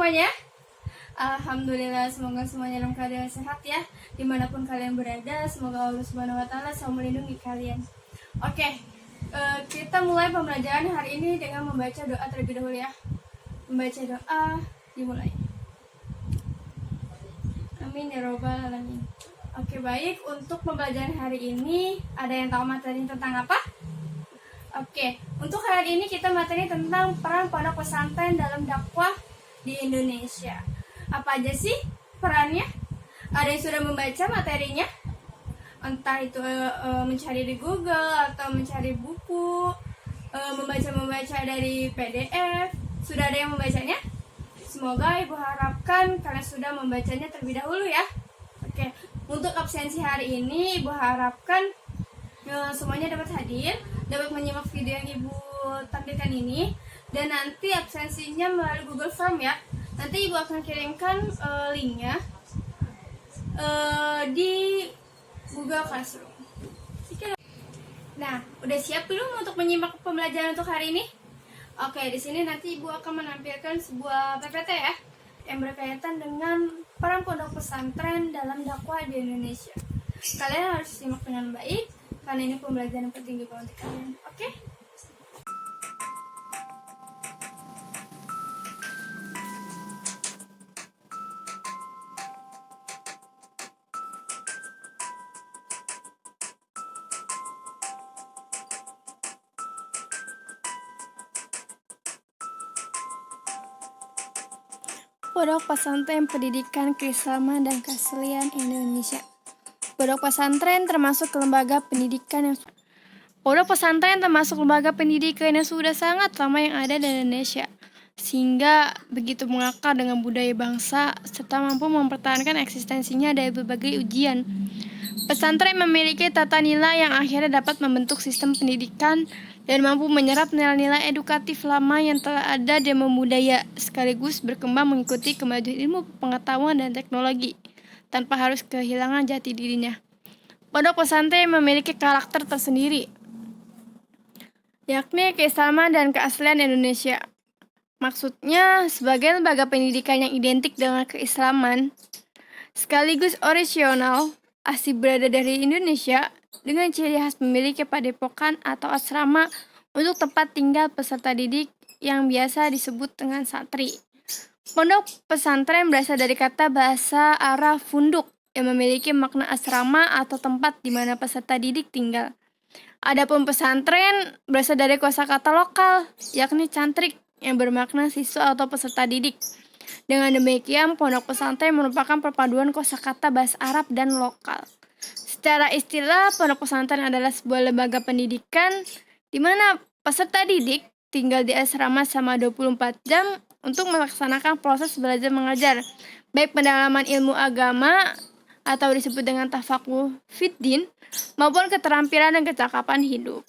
semuanya? Alhamdulillah, semoga semuanya dalam keadaan sehat ya. Dimanapun kalian berada, semoga Allah Subhanahu wa Ta'ala selalu melindungi kalian. Oke, kita mulai pembelajaran hari ini dengan membaca doa terlebih dahulu ya. Membaca doa dimulai. Amin ya robbal alamin. Oke, baik, untuk pembelajaran hari ini ada yang tahu materi tentang apa? Oke, untuk hari ini kita materi tentang peran pondok pesantren dalam dakwah di Indonesia. Apa aja sih perannya? Ada yang sudah membaca materinya? Entah itu mencari di Google atau mencari buku, membaca dari PDF. Sudah ada yang membacanya? Semoga Ibu harapkan kalian sudah membacanya terlebih dahulu ya. Oke, untuk absensi hari ini Ibu harapkan semuanya dapat hadir, dapat menyimak video yang Ibu tampilkan ini, dan nanti absensinya melalui Google Form ya. Nanti Ibu akan kirimkan linknya di Google Classroom. Nah, udah siap belum untuk menyimak pembelajaran untuk hari ini? Oke, di sini nanti Ibu akan menampilkan sebuah PPT ya, yang berkaitan dengan peran pondok pesantren dalam dakwah di Indonesia. Kalian harus simak dengan baik, karena ini pembelajaran penting juga untuk kalian. Oke? Pondok Pesantren Pendidikan Keislaman dan Keaslian Indonesia. Pondok pesantren termasuk lembaga pendidikan yang sudah sangat lama yang ada di Indonesia, sehingga begitu mengakar dengan budaya bangsa serta mampu mempertahankan eksistensinya dari berbagai ujian. Pesantren memiliki tata nilai yang akhirnya dapat membentuk sistem pendidikan dan mampu menyerap nilai-nilai edukatif lama yang telah ada dan membudaya, sekaligus berkembang mengikuti kemajuan ilmu pengetahuan dan teknologi, tanpa harus kehilangan jati dirinya. Pondok pesantren memiliki karakter tersendiri, yakni keislaman dan keaslian Indonesia. Maksudnya, sebagai lembaga pendidikan yang identik dengan keislaman, sekaligus orisinal, asli berada dari Indonesia, dengan ciri khas memiliki padepokan atau asrama untuk tempat tinggal peserta didik yang biasa disebut dengan santri. Pondok pesantren berasal dari kata bahasa Arab funduk yang memiliki makna asrama atau tempat di mana peserta didik tinggal. Adapun pesantren berasal dari kosakata lokal, yakni cantrik yang bermakna siswa atau peserta didik. Dengan demikian, pondok pesantren merupakan perpaduan kosakata bahasa Arab dan lokal. Secara istilah, pondok pesantren adalah sebuah lembaga pendidikan di mana peserta didik tinggal di asrama selama 24 jam untuk melaksanakan proses belajar mengajar, baik pendalaman ilmu agama atau disebut dengan tafakuh fiddin, maupun keterampilan dan kecakapan hidup.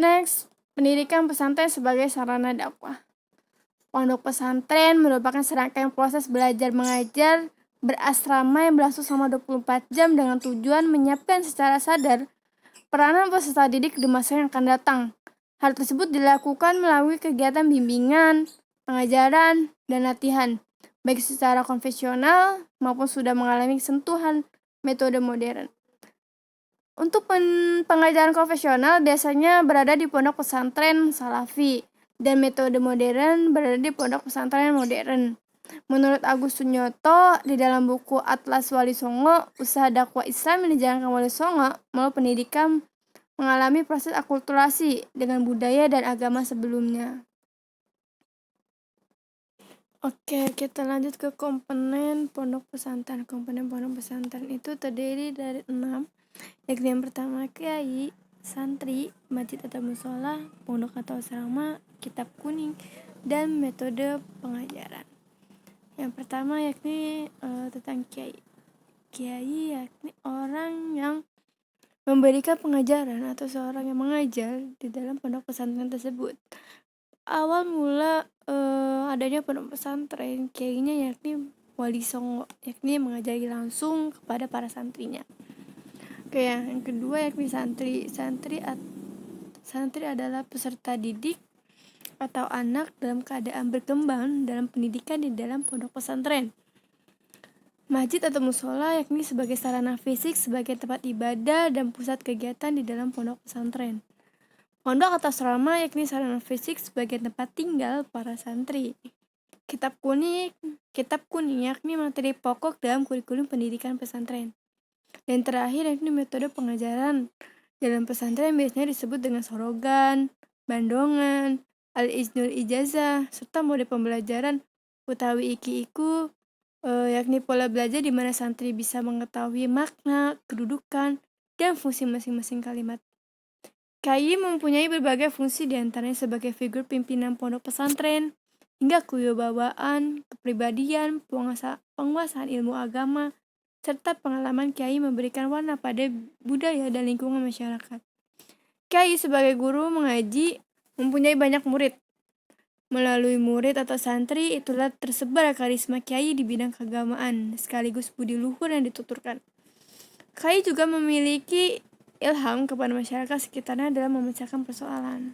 Next, pendidikan pesantren sebagai sarana dakwah. Pondok pesantren merupakan serangkaian proses belajar mengajar berasrama yang berlangsung selama 24 jam dengan tujuan menyiapkan secara sadar peranan peserta didik di masa yang akan datang. Hal tersebut dilakukan melalui kegiatan bimbingan, pengajaran, dan latihan, baik secara konvensional maupun sudah mengalami sentuhan metode modern. Untuk pengajaran konvensional biasanya berada di pondok pesantren Salafi, dan metode modern berada di pondok pesantren modern. Menurut Agus Sunyoto, di dalam buku Atlas Wali Songo, usaha dakwah Islam yang dijalankan Wali Songo melalui pendidikan mengalami proses akulturasi dengan budaya dan agama sebelumnya. Oke, kita lanjut ke komponen pondok pesantren. Komponen pondok pesantren itu terdiri dari 6, yakni yang pertama kiai, santri, masjid atau musola, pondok atau asrama, kitab kuning, dan metode pengajaran. Yang pertama yakni tentang kiai. Kiai yakni orang yang memberikan pengajaran atau seorang yang mengajar di dalam pondok pesantren tersebut. Awal mula adanya pondok pesantren, kiainya yakni Wali Songo, yakni mengajari langsung kepada para santrinya. Oke, yang kedua yakni santri. Santri Santri adalah peserta didik atau anak dalam keadaan berkembang dalam pendidikan di dalam pondok pesantren. Masjid atau musola yakni sebagai sarana fisik sebagai tempat ibadah dan pusat kegiatan di dalam pondok pesantren. Pondok atau asrama yakni sarana fisik sebagai tempat tinggal para santri. Kitab kuning yakni materi pokok dalam kurikulum pendidikan pesantren. Dan terakhir yakni metode pengajaran. Dalam pesantren biasanya disebut dengan sorogan, bandongan, al-iznul ijazah, serta mode pembelajaran utawi iki-iku, yakni pola belajar di mana santri bisa mengetahui makna, kedudukan, dan fungsi masing-masing kalimat. KI mempunyai berbagai fungsi diantaranya sebagai figur pimpinan pondok pesantren, hingga kewibawaan, kepribadian, penguasaan ilmu agama, serta pengalaman kiai memberikan warna pada budaya dan lingkungan masyarakat. Kiai sebagai guru mengaji mempunyai banyak murid. Melalui murid atau santri, itulah tersebar karisma kiai di bidang keagamaan, sekaligus budi luhur yang dituturkan. Kiai juga memiliki ilham kepada masyarakat sekitarnya dalam memecahkan persoalan.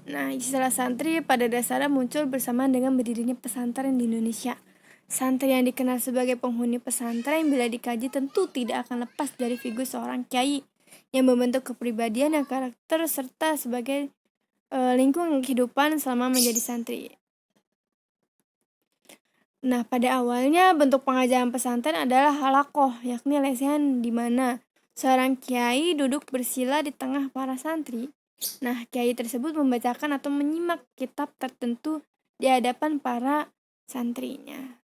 Nah, istilah santri pada dasarnya muncul bersamaan dengan berdirinya pesantren di Indonesia. Santri yang dikenal sebagai penghuni pesantren bila dikaji tentu tidak akan lepas dari figur seorang kiai yang membentuk kepribadian dan karakter serta sebagai lingkungan kehidupan selama menjadi santri. Nah, pada awalnya bentuk pengajaran pesantren adalah halakoh, yakni lesehan di mana seorang kiai duduk bersila di tengah para santri. Nah, kiai tersebut membacakan atau menyimak kitab tertentu di hadapan para santrinya.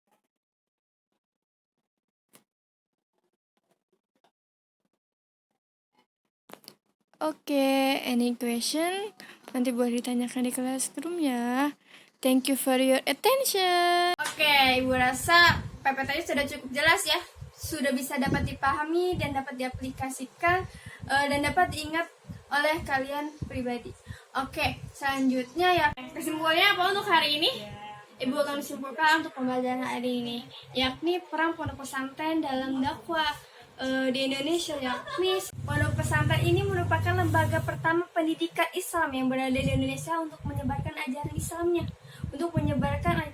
Oke, any question? Nanti boleh ditanyakan di classroom ya. Thank you for your attention. Oke, Ibu rasa PPT sudah cukup jelas ya. Sudah bisa dapat dipahami dan dapat diaplikasikan dan dapat diingat oleh kalian pribadi. Oke, selanjutnya ya kesimpulannya apa untuk hari ini? Ibu akan simpulkan untuk pembelajaran hari ini, yakni peran pondok pesantren dalam dakwah di Indonesia, yakni pondok pesantren ini merupakan lembaga pertama pendidikan Islam yang berada di Indonesia untuk menyebarkan ajaran Islamnya, untuk menyebarkan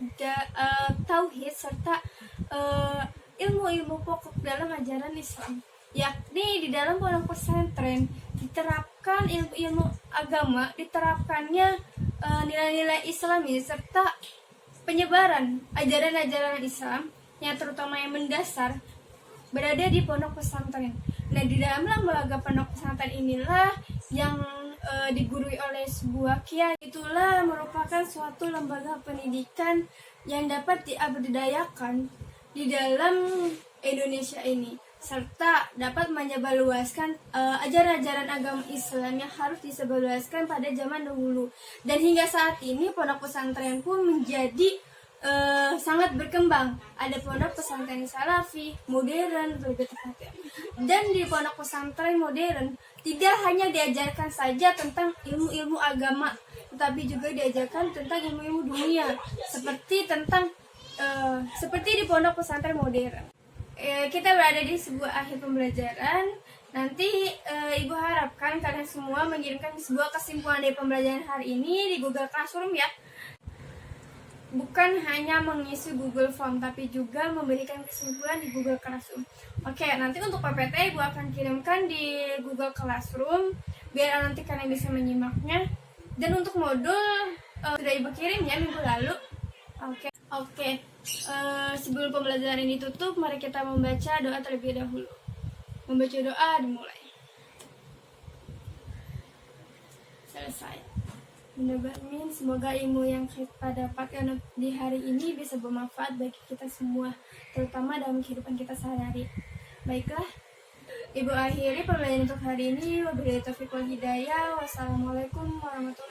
tauhid serta ilmu-ilmu pokok dalam ajaran Islam. Yakni di dalam pondok pesantren diterapkan ilmu-ilmu agama, diterapkannya nilai-nilai Islami serta penyebaran ajaran-ajaran Islam yang terutama yang mendasar berada di pondok pesantren. Nah, di dalam lembaga pondok pesantren inilah yang digurui oleh sebuah kiai. Itulah merupakan suatu lembaga pendidikan yang dapat diaberdayakan di dalam Indonesia ini, serta dapat menyebarluaskan ajaran-ajaran agama Islam yang harus disebarluaskan pada zaman dahulu. Dan hingga saat ini pondok pesantren pun menjadi sangat berkembang. Ada pondok pesantren salafi, modern, lebih tepatnya. Dan di pondok pesantren modern tidak hanya diajarkan saja tentang ilmu-ilmu agama, tetapi juga diajarkan tentang ilmu-ilmu dunia, seperti di pondok pesantren modern. Kita berada di sebuah akhir pembelajaran. Nanti Ibu harapkan kalian semua mengirimkan sebuah kesimpulan dari pembelajaran hari ini di Google Classroom ya. Bukan hanya mengisi Google Form, tapi juga memberikan kesimpulan di Google Classroom. Oke, nanti untuk PPT Ibu akan kirimkan di Google Classroom biar nanti kalian bisa menyimaknya. Dan untuk modul sudah Ibu kirim ya minggu lalu. Oke. Sebelum pembelajaran ini tutup, mari kita membaca doa terlebih dahulu. Membaca doa dimulai. Selesai. Mudah-mudahan semoga ilmu yang kita dapatkan di hari ini bisa bermanfaat bagi kita semua, terutama dalam kehidupan kita sehari-hari. Baiklah, Ibu akhiri pembelajaran untuk hari ini. Wabillahi taufiq wal hidayah. Wassalamualaikum warahmatullahi wabarakatuh.